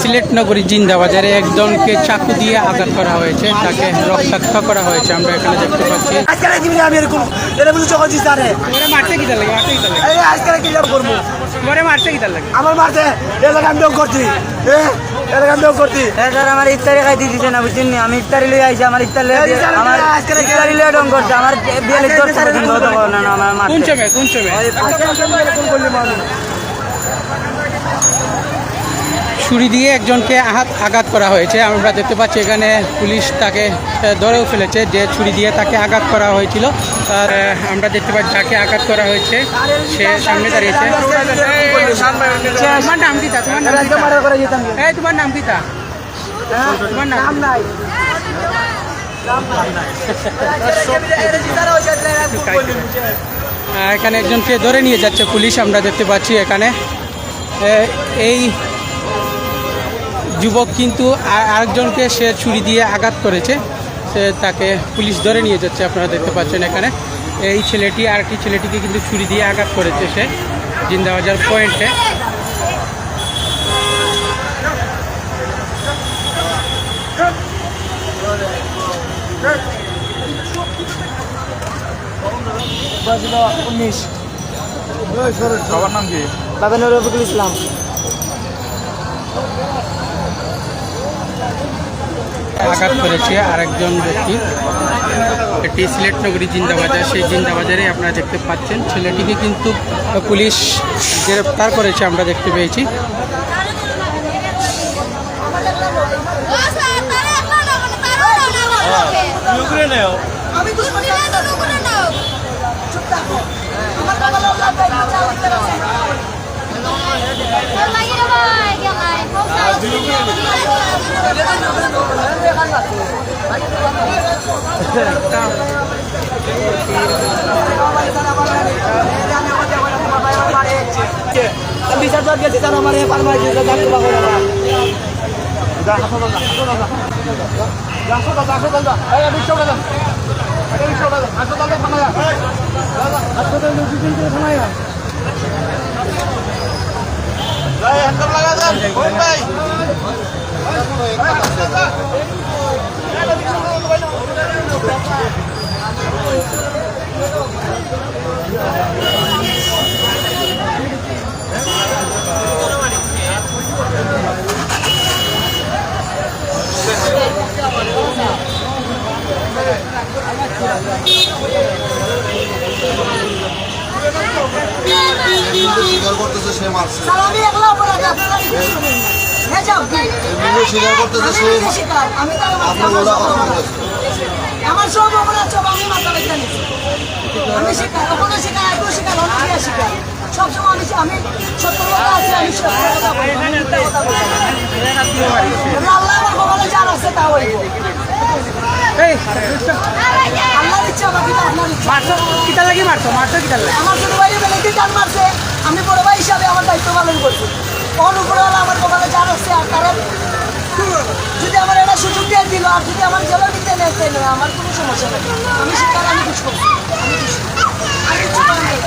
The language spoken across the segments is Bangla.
সিলেট নগরী জিন্দাবাজারে একজনকে চাকু দিয়ে আঘাত করা হয়েছে, তাকে রক্তাক্ত করা হয়েছে। আমরা এখানে দেখতে পাচ্ছি। আমার ইফতারি খাই দিয়েছে না, বুঝছেন? আমি ইফতারি লই আইছি, আমার ইফতারি লই আমার ইফতারি লই ডং করছে আমার বিয়ালি তোর না আমার কোন সময় ছুরি দিয়ে একজনকে আঘাত করা হয়েছে। আমরা দেখতে পাচ্ছি এখানে পুলিশ তাকে ধরেও ফেলেছে, যে ছুরি দিয়ে তাকে আঘাত করা হয়েছিল। আর আমরা দেখতে পাচ্ছি যাকে আঘাত করা হয়েছে সে সামনে দাঁড়িয়েছে। তোমার নাম কি? তোমার নাম কি? তোমার নাম নাই। এখানে একজনকে ধরে নিয়ে যাচ্ছে পুলিশ। আমরা দেখতে পাচ্ছি এখানে এই যুবক কিন্তু আরেকজনকে সে ছুরি দিয়ে আঘাত করেছে, সে তাকে পুলিশ ধরে নিয়ে যাচ্ছে। আপনারা দেখতে পাচ্ছেন এখানে এই ছেলেটি আরেকটি ছেলেটিকে কিন্তু ছুরি দিয়ে আঘাত করেছে সে জিন্দাবাজার পয়েন্টে। সবার নাম কি? বাবানুর রফিকুল ইসলাম। আঘাত করেছে আরেকজন ব্যক্তি। এটি সিলেট নগরী জিন্দাবাজার, সেই জিন্দাবাজারে আপনারা দেখতে পাচ্ছেন ছেলেটিকে কিন্তু পুলিশ গ্রেপ্তার করেছে, আমরা দেখতে পেয়েছি। স্বীকার করতেছে সে মারছে, আমার সব অপরাধ সব আমি মাথা ব্যথা নিচ্ছি। আমি শিকার ওখানে শিকার এত শিকার অনেক শিকার সবসময় আমি সত্য কথা আছে, আমি সত্য কথা বলি, আমি মিথ্যা কথা বলি। আল্লাহ আমার কপালে যার আছে তা হইব। আল্লাহর ইচ্ছা বাকি তো আপনার ইচ্ছা। কিতা লাগি মারছো? আমার ছোট ভাই বেলাতে টান মারছে, আমি বড় ভাই হিসাবে আমার দায়িত্ব পালন করছি। কোন উপরওয়ালা আমার কপালে যার আছে, আর কারণ যদি আমার এটা সুযোগ দিয়ে দিল, আর যদি আমার জেলা নিতে নেয় আমার কোনো সমস্যা নেই। আমি শিকার, আমি কিছু করছি, আমি কিছু করার নেই।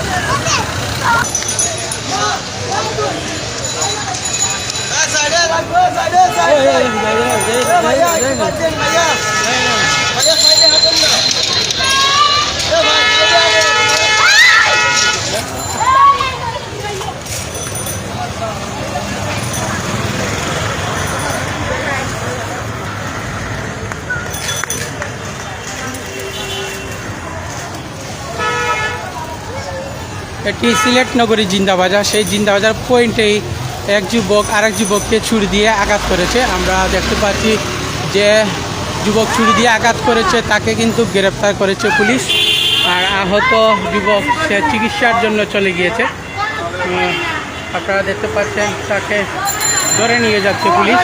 এটি সিলেট নগরী জিন্দাবাজার, সেই জিন্দাবাজার পয়েন্টেই এক যুবক আরেক যুবককে ছুরি দিয়ে আঘাত করেছে। আমরা দেখতে পাচ্ছি যে যুবক ছুরি দিয়ে আঘাত করেছে তাকে কিন্তু গ্রেপ্তার করেছে পুলিশ। আর আহত যুবক সে চিকিৎসার জন্য চলে গিয়েছে। আপনারা দেখতে পাচ্ছেন তাকে ধরে নিয়ে যাচ্ছে পুলিশ।